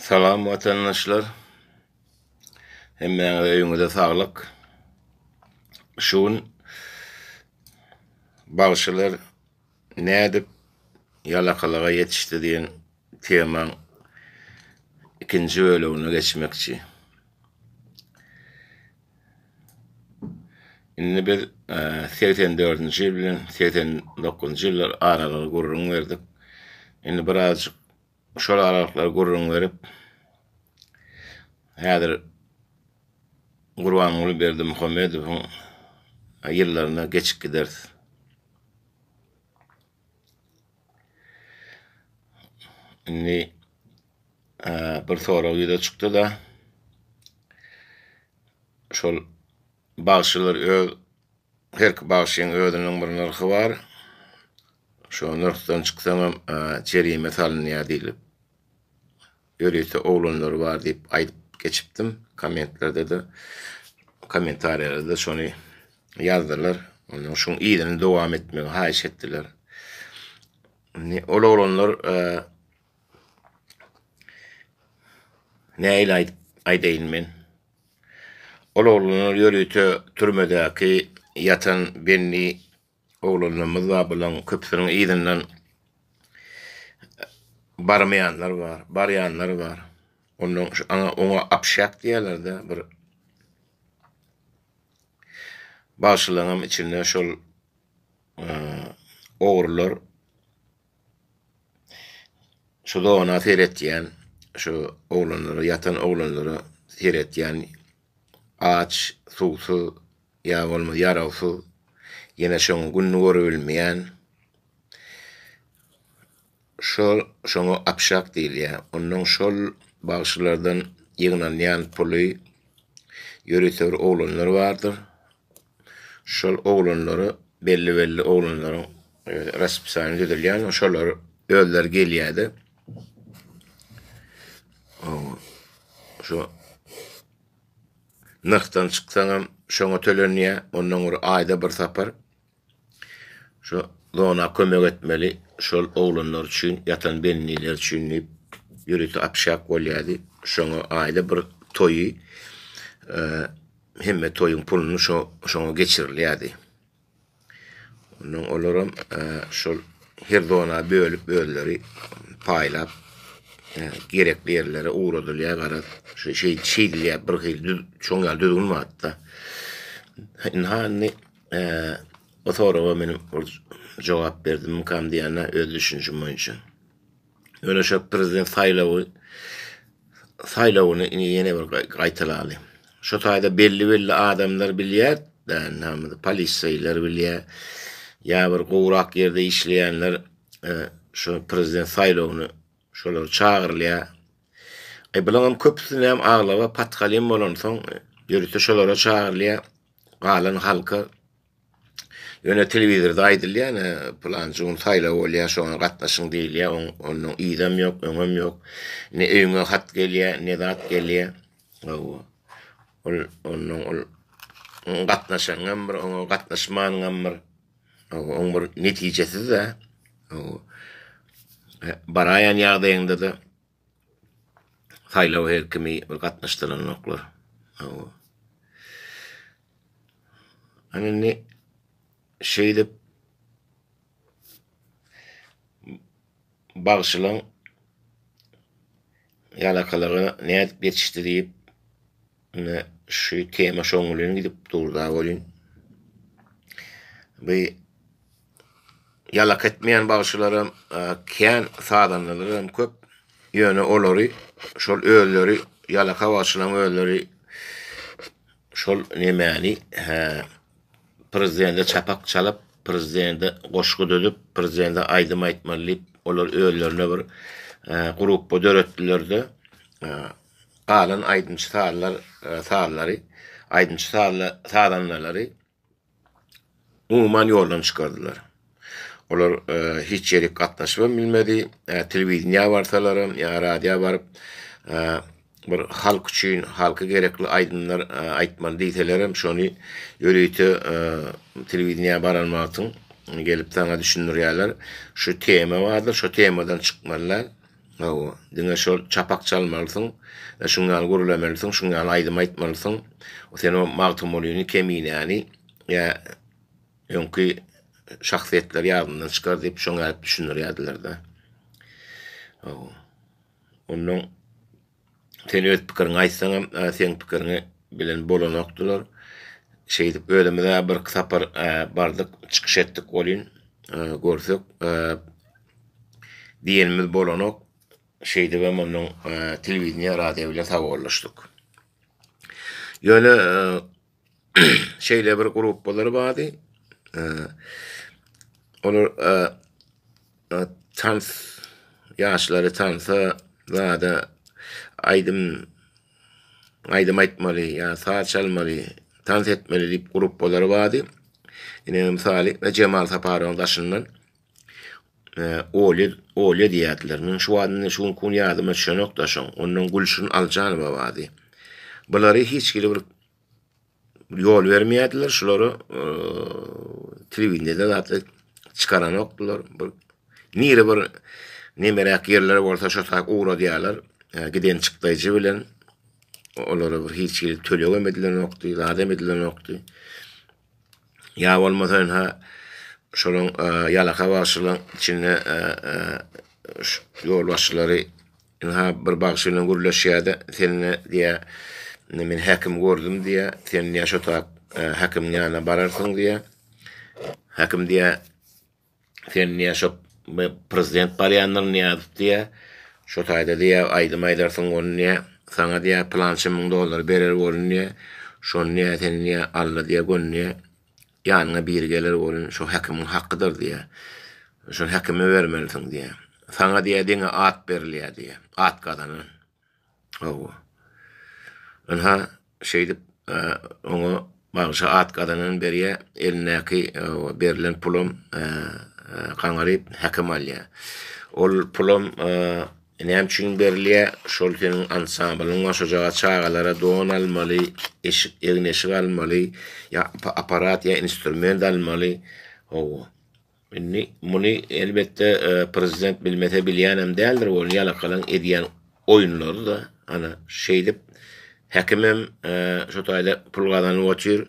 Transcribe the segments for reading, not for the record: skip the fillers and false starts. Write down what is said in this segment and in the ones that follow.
Salam vatandaşlar. Hemen öýüňize saglyk. Şuň bagşylar nädip ýalakalyga ýetişdi diýen temaň ikinji bölümine geçmekçi. Indi biz 84-nji ýyl bilen 89-njy ýyllar aralygy gurrun berdik. Indi birazjyk şol aralyklara gurrun berip häzir Gurbanuly Berdimuhammedowyň ýyllaryna geçip giderdi. Indi bir soraw ýüze çykdy da şol bagşylar her bagşyň özüniň bir narhy bar. Şo narhdan çyksaňam jerime salynýar diýilip ýöreýse oglanlary bar diýip aýdyp geçipdim. Kommentlerde de kommentarylarda şonu yazdılar. Onun şun iyiden devam etmeye haýyş etdiler. Olanlar näyle aýdaýyn men? Olanlar ýöreýte türmedäki ýatan benni oglanlarymyz bar bilen köpsüniň iydinden barmaýanlar bar, barýanlar bar. Ona apşak diýerler de bir başlanan içinde şol oğurlar şu da ona seyretdiyen şu oğlanları yatan oğlanları seyretdiyen aç susu ya olma yarası yine şonu günü görülmeyen şonu apşak değil ya onun şol bağışlardan yığınan pulu yürütür oğlanlar vardır. Şol oğlanları belli oğlanların resmi edilýän şolar öller gelýärdi. Şu nahtan çyksaňam şoňa tölenýär, ondan bir aýda bir sapar. Şu dona kömek etmeli şol oğlanlar üçin, ýatan benniler üçin ýürüti apşak bolýardy. Şoňa aýda bir toýy hemme toyun pulunu şoňa geçirilýärdi. Onun olaram şol her dona bölüp bölleri paýlap gerekli ýerlere uğradylýar gara şu şeýdilýär bir hil şoň ýaly düzgünmätdi. Hanny o sorawa menim jogap berdim kam diýene öz düşünjem boýunça. Öňe şo prezident saylawyny ýene bir gaýtalaly. Şu taýda belli adamlar bilýär, näme polisler bilýär. Ya bir gowrak ýerde işleýänler şu prezident saylawyny şolar çağırylýar. Bileňem köpüsini hem aglaba patgalym bolan soň ýörüte şolara çağırylýar. Galan halka ýöne telewizorda aýdylýar, planjyň saylawy bolýar, şoňa gatnaşyň diýilýär, onuň ýdem ýok, öňem ýok. Ne öňe hat gelýär, ne zat gelýär. Onun gatnaşan bir, onu gatnaşmanyň bir, onun bir netijesi de barayan ýagdaýynda da saylaw herkimi bir gatnaşdyranoklar. Hani şeýle bagşylaň ýalakalyga nädip ýetişdi diýip şu tema şoňulyň gidip durda bolýan. Bu ýalak etmeýän bagşylarym kän sadanlarym köp ýöne olary şol ölleri ýalaka bagşylaň ölleri şol nemäni prezidente çapak çalyp prezidente goşgu dödüp prezidente aýdym aýtmalyp olar öllerine bir gruppa döretdiler-de galan aýdymçy sadanlary umuman ýoldan çykardylar. Olar hiç ýeri gatnaşma bilmedi. Telewizionýa barsalarym, ýa radio baryp bir halk üçin, halka gerekli aýdymlar aýtmaly diýselerim, şonu ýöreýte telewizionýa baralmagyň gelip sana düşünürýärler. Şu tema vardır, şu temadan çykmalylar. O, diňe şol çapak çalmalysyň, şuňal gurulamalysyň, şuňal aýdym aýtmalysyň. O sen o magtumulyny kemini ýani ya ýonky şahsiýetler ýadyndan çykar diýip şoňa düşünür ýadylar-da. O. Onuň sen öz pikirini aýtsaňam, sen pikirini bilen bolanokdylar. Şeýdip ölemede bir sapar bardyk, çykyş etdik bolyn, görsek, diýenimiz bolanok. Şeyde ben onun televizyon, radyo bilen tabollaştık. Ýöne şeyle bir gruplar bardy. Olar tans ýaşlary tansa da aýdym aýtmaly, ýa saat çalmaly, tans etmeli diýip gruplar bardy. Ine misali Cemal Saparoň daşyndan Olya diýätler. Şu adyny şu kun ýadyma düşenok da şoň. Onuň gülşüni aljany bardy. Bulary hiç kili bir ýol bermeýärdiler. Şulary telewizionyda da çykaranokdylar. Nire bir nemerek ýerler bolsa şo tak uğra diýerler. Giden çykdyjy bilen olary bir hiç kili tölegemediler nokdy, adam edilen nokdy. Ya bolmasyn ha şolun ýalaka başylaryň içine ýol başlary ha bir bagşyla gürleşýärdi. Seninle diýe men häkim gördüm diýe, sen ýaşa tak häkim ýanyna bararsyň diýe. Häkim diýe sen ýaşa prezident barýanlaryny ýazyp diýe. Şo taýda diýe aýdym aýdarsyň onu diýe. Sana diýe $1000 berer bolun diýe. Şonu diýe sen diýe alla diýe gönniýe. Ýanyna bir gelir bolun, şo häkimiň hakkydyr diýe. Şo häkime bermelisin diýe. Sana diýe diňe at berilýär diýe. At gadany. O. Onha şeýdip oňa bagşa at gadanyny berýär, elinäki berilen pulum gaňaryp häkim alýar. Ol pulum näme üçin berilýär? Şol senin ansamblyň oşajaga çağalara don almaly, eşik almaly, ya aparat ya instrument almaly. O. Muni elbette prezident bilmete bilýänem däldir, ol ýalakalan edýän oýunlary da ana şeýdip häkimem şo taýda pul gazanyp otur,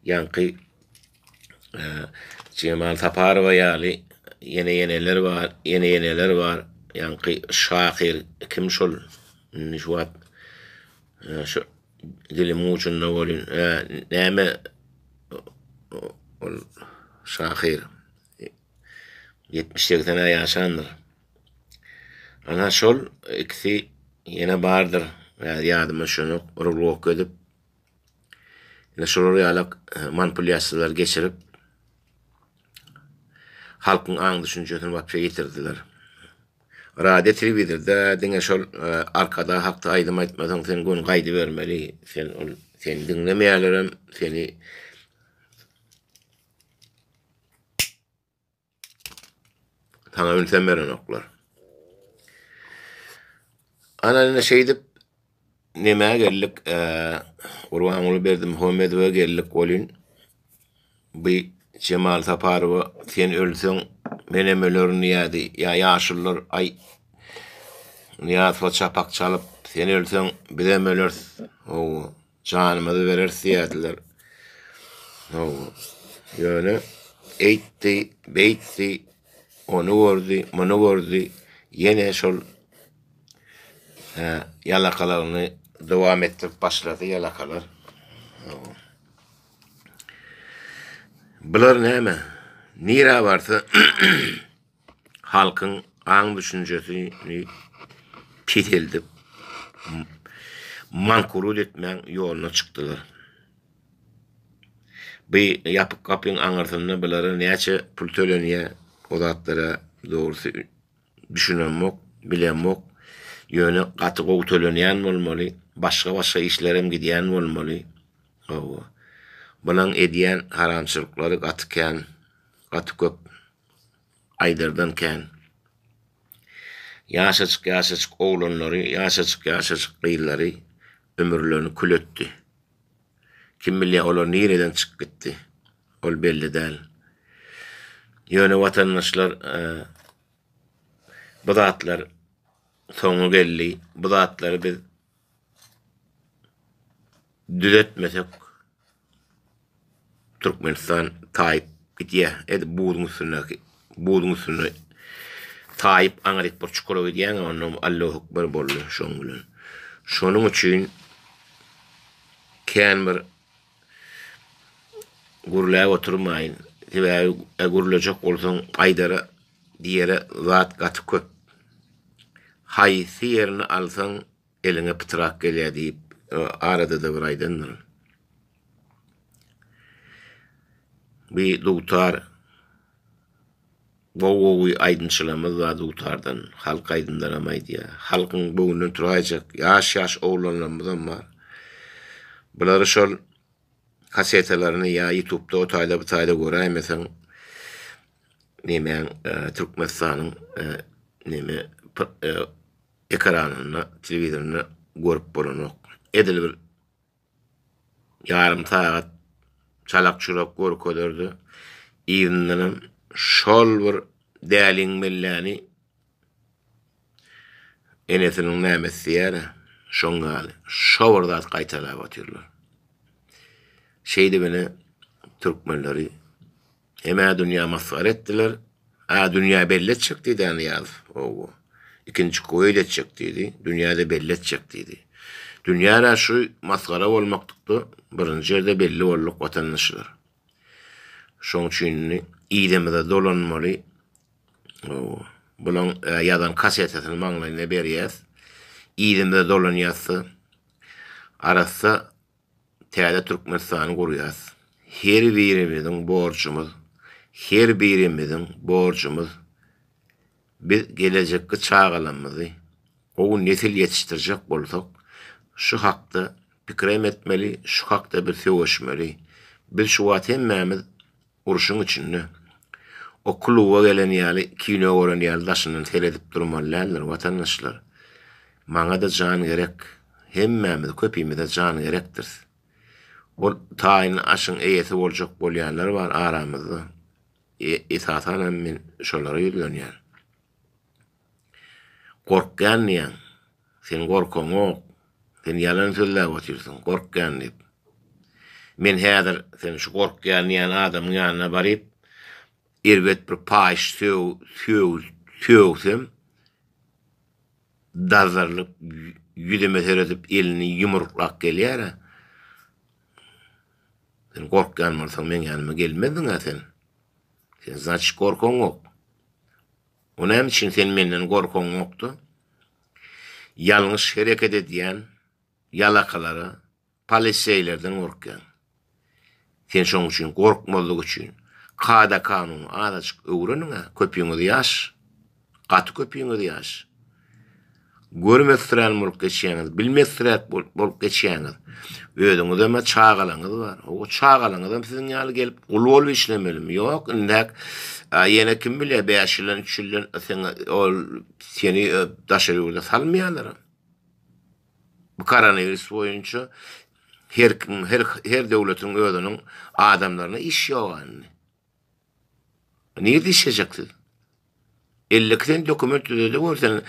ýanky Cemal Saparow ýaly yeneler var. Ýanky şahir kim şol nişwat şu dilim uçunda bolyn näme ol şahir 70 sene ýaşandyr. Ana şol ikisi ýene bardyr. Ýadyma şonu uruluk edip ýene şol ýalak manipulýasiýalar geçirip halkyň aň düşünjesini wapça ýetirdiler. Radyo televizyonda diňe şol arkada hakda aýdym aýtmasaň sen gün gaýdy bermeli, sen dinlemeýärlerim, seni sana ünsen berenoklar. Ana şeýdip näme gellik Urbanly berdim Muhammedowa gellik bolyn. Bu Cemal Saparow sen ölseň menem ölerini ýady, ýaşylar ay niýat çapak çalyp sen ölseň bizem ölers. O janymyzy berersi ýadylar. O ýöne eýtdi, beýtdi, onu gördü, ýene şol ýalakalaryny dowam etdirip başlady ýalakalar. Bular näme? Nira barsa halkyň aň düşünjesini pitildip mankurut etmän ýoluna çykdylar. Bu ýapyk kapyň aňyrtyny bilary näçe pul tölenýär, o zatlara dogrusu düşünenmok, bilenmok, ýöne gaty gowy tölenýän bolmaly, başga işlerem gidýän bolmaly. O. Bulan edýän haramçylyklary gatykän, gaty köp aýdardan kän. Ýaşaçyk oglanlary, ýaşaçyk gyýlary ömürlerini kületdi. Kim bilýär olar nereden çykyp gitdi? Ol belli däl. Ýöne watandaşlar bu zatlar sonu geldi. Bu zatları biz düzeltmesek Türkmenistan Tayyip gidiye buğdun üstüne Tayyip angarik bir çukura gidiyen onun Allahu Ekber bollu şoň bilen. Şonuň üçin kän bir gurlap oturmaýyn. Eger gurlajak bolsaň aýdara diýere zat gaty köp. Haýsy ýerini alsaň eliňe pytrak gelýär diýip arada da bir aýdandyr. Bir doktor Boğuy aydınçılamız var doktordan. Halk aydınlaramaydı ya. Halkın bugünden turacak. Yaş oğlanlarımızdan var. Bunları şol kasetelerini ya YouTube'da o tayda bu tayda göreyim. Mesela Türkmenistan'ın ekranını, televizyonunu görüp bulunuk. Edil bir yarım saat çalak çurok görük olurdu. İğninden şol bir değerlin bellani enesinin nämesi ýa-da şoňaly şowarda gaýtalap atyrlar. Şeýde beni Türkmenleri heme dünýä masgar etdiler. Dünýä belletjek diýdi ýaz. O ikinji goýda etjek diýdi. Dünýäde belletjek diýdi. Dünýäde şu masgara bolmakdykdy. Birinji ýerde belli bolluk watandaşlar. Şoň üçin ýa-da dolanmaly. Bulan ýadan kasetini maňlaýyna berýär. Ýa-da dolanýarsy. Arasa täze Türkmenistany gurýar. Her birimiziň borçumuz, biz gelecekki çağalanmyzy, o nesil yetiştirjek bolsak, şu hakda pikir etmeli, şu hakda bir söwüşmeli. Biz şu wagt hemmemiz uruşun içinde. O kluba gelen ýaly, kino gören ýaly daşynyň teledip durmalylar watandaşlar. Maňa da jan gerek. Hemmemiz köpüýümizde jan gerekdir. O taýyny aşyň eýeti boljak bolýanlar bar aramyzda. Esatan men şolary ýüzlenýär. Korkgan ýa. Sen gorkoňok. Sen ýalan sözläp otyrsyň, korkgan diýip. Men häzir sen şu korkgan ýa adamyň ýanyna baryp erbet bir paýş söwsem dazarlyp ýüdeme seredip elini ýumruklap gelýär. Sen korkgan bolsaň men ýanyma gelmedin sen. Sen zaç korkoňok. Onem üçin sen menden gorkoňokdy. Ýalňyş hereket edýän ýalakalary, polisiýalardan gorkýan. Sen şoň üçin gorkmalyk üçin kada kanun adaçyk öwreniňe köpüňizi ýaş, gaty köpüňizi ýaş. Görmekdiren bolup geçýäňiz, bilmekdiren bolup geçýäňiz. Özüňizde me çağalaňyz bar. O çağalaňyzam siziň ýaly gelip ul bolup işlemelimi? Ýok, indak ýene kim bilýär 5 ýyl 3 ýyl sen ol seni daşary salmaýarlar. Bu koronavirus boýunça her döwletiň özüniň adamlaryna iş ýokany. Niye dişeceksin? 50 sen dokument düzede görsen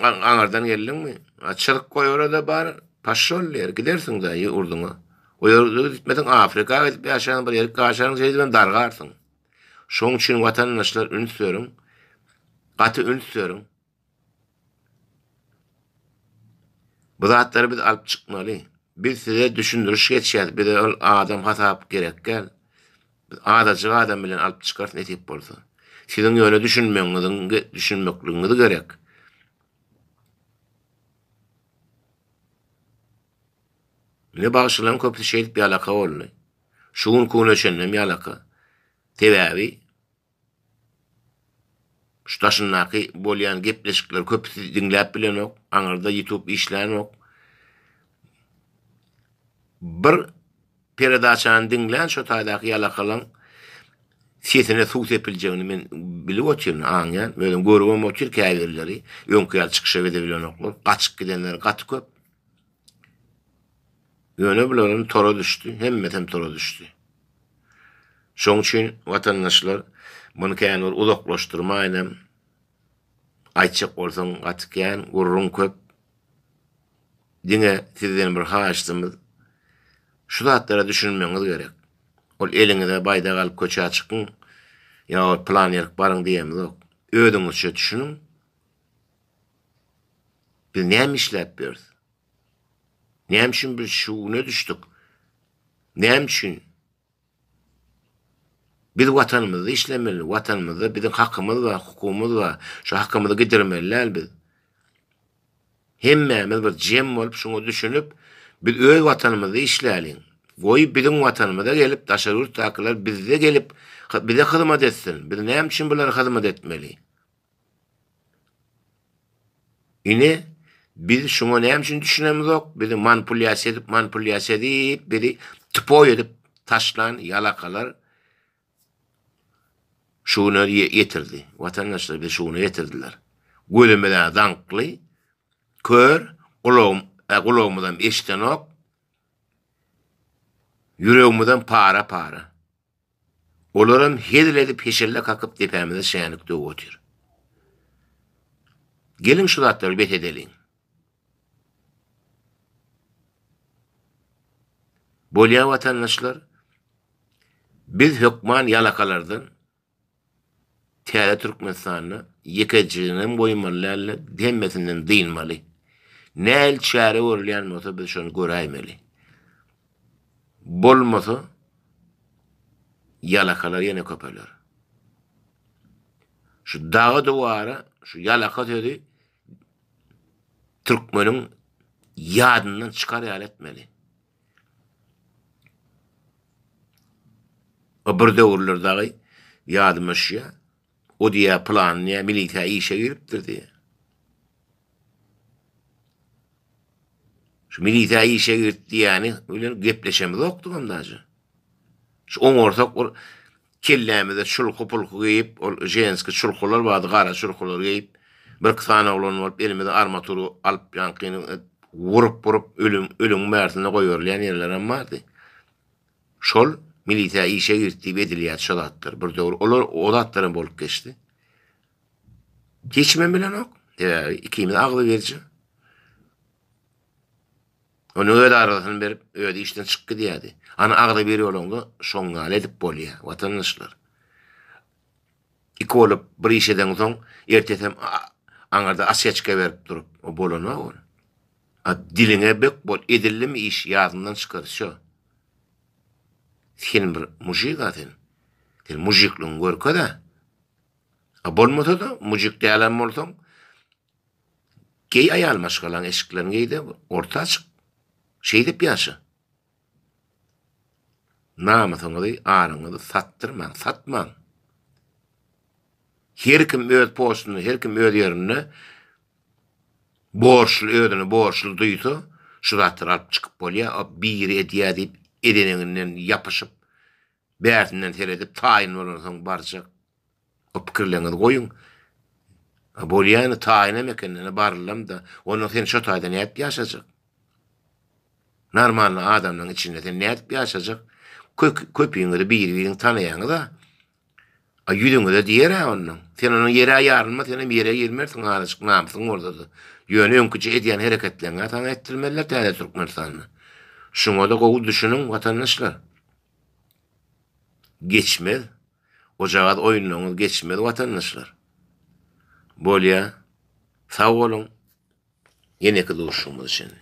anardan geldin mi? Açılık koy orada bar paşoller gidersin da urduna. O yurda gitmedin Afrika gidip yaşayan bir yer kaşarın şeyden dargarsın. Şoň üçin watandaşlar ünsörüm. Gaty ünsörüm. Bu zatları biz alıp çıkmaly. Biz size düşündürüş geçýär. Bir de adam hatap gerek gel. Adacı adam bilen alıp çıkart netip bolsa. Sizin ýöne düşünmekliğiniz gerek. Ne bağışılan köpü şeylik bir alaka oldu. Şuun kuğun bir alaka. Tevavi. Şu taşınlaki bolyan gepleşikler köpü dinlep bilen ok. Anarda YouTube işleyen ok. Bir peredaçan dinleyen şu taydaki yalakalan sesine sus epileceğini men bilip otyrum anyan. Böyle görüyorum otyr käýlerleri, öňküýär çykyşa edebilen oklar, gaçyk gidenler gaty köp. Ýöne bilen tora düşdi, hemmeten tora düşdi. Şoň üçin watandaşlar muny kän uzaklaşdyrmaýan Aýçak bolsaň gatykýan, gurrun köp. Diňe sizden bir haýyşdymyz. Şu zatlara düşünmeňiz gerek. Ol eliňizde baýda galyp köçe çykyň, ýa plan ýerip baryň diýemizok. Ödüňizçe düşüniň. Biz näme işläp berdi? Näme üçin biz şuňa düşdük? Näme üçin? Biz watanymyzda işlemeli, watanymyzda bizim hakkymyz we hukumumyz bar. Şu hakkymyzy gidermeliler biz. Hemmämiz bir jem bolup şuňa düşünüp, biz öz watanymyzda işläliň. Goý bizim watanymyza gelip daşarur takylar bizde gelip bize hyzmat etsin. Biz näme üçin bulara hyzmat etmeli? Ine biz şuňa näme üçin düşünemizok? Bizi manipulyasiýa edip, bizi tupoy edip taşlan ýalakalar şuňa ýetirdi. Watandaşlar biz şuňa ýetirdiler. Gölemeden dankly, kör, gulagymyzdan eşiten ok, yüreğimizden para. Olaram hediledip heşelle kakıp tepemize şänik döwütir. Gelin şu zatları bet edelim. Bolýan watandaşlar, biz hökman ýalakalardan Täze Türkmenistanyny ýekejiginiň boýunmalarla demmesinden diýilmeli. Näl çäre görülýän bolsa biz şonu göräýmeli. Bolmasa ýalakalar ýene köpeler. Şu dağa duvara, şu ýalaka dedi Türkmeniň ýadyndan çykar ýal etmeli. O bir döwürlerdäki ýadymyşya, o diýä planyňa milisiýa işe giripdir diýe. Şu milisiýa işe girip diýäni ölen gepleşemiz okdy gamdaja. Şu oňorsak kellämize şulky pulky giyip, ol jenski şulkylar bardy, gara şulkylar giyip, bir kysana bolan bolup elimizde armaturu alyp ýankyny vurup ölüm märsine goýurlýan ýerler hem bardy. Şol milisiýa işe girip edilýär şolatlar. Bir döwür olar odatlaryň bolup geçdi. Geçmen bilen ok. Ikimiz agly berji. Onu öde arasını berip, öde işten çıkkı diýdi. Ana agda beri olonga şoňgal edip bolýar, watandaşlar. Iki olup bir işeden soň ertesem aňarda asyaçka berip durup, o bolana ol. Diline bek bol, edillim iş ýadyndan çykar şo. Sen bir mujik atyn. Sen mujikliň görke da. Bolmasa da mujik diýelen bolsaň, gey aýal maşgalan eşiklerini geyde orta açyk. Şey dip ýaşa. Namasyňyzy, araňyzy satmaň. Her kim öz postuny, her kim öz ýerini borçlu duýsa, şu zatlar alyp çykyp bolýar, o bir edýär diýip edeneginden ýapyşyp, bätinden teredip taýyn bolansoň barjak. O pikirleňizi goýuň. Bolýany taýyn emekenine barlam da, onu sen şo taýdan näp ýaşajak? Normal adamın içinde sen ne edip yaşayacak? Köpüğünü de bir tanıyanı da yüzünü de diğer onun. Sen onun yere ayarılma, sen bir yere girmersin, ağrıcık namısın orada da. Yönü önkücü ediyen hareketlerine tanı ettirmeliler Täze Türkmenistan'ı. Şuna da kovu düşünün vatandaşlar. Geçmez. Ocağa oyunluğunuz geçmez vatandaşlar. Bolya, sağ olun. Yine kıdığışımız için.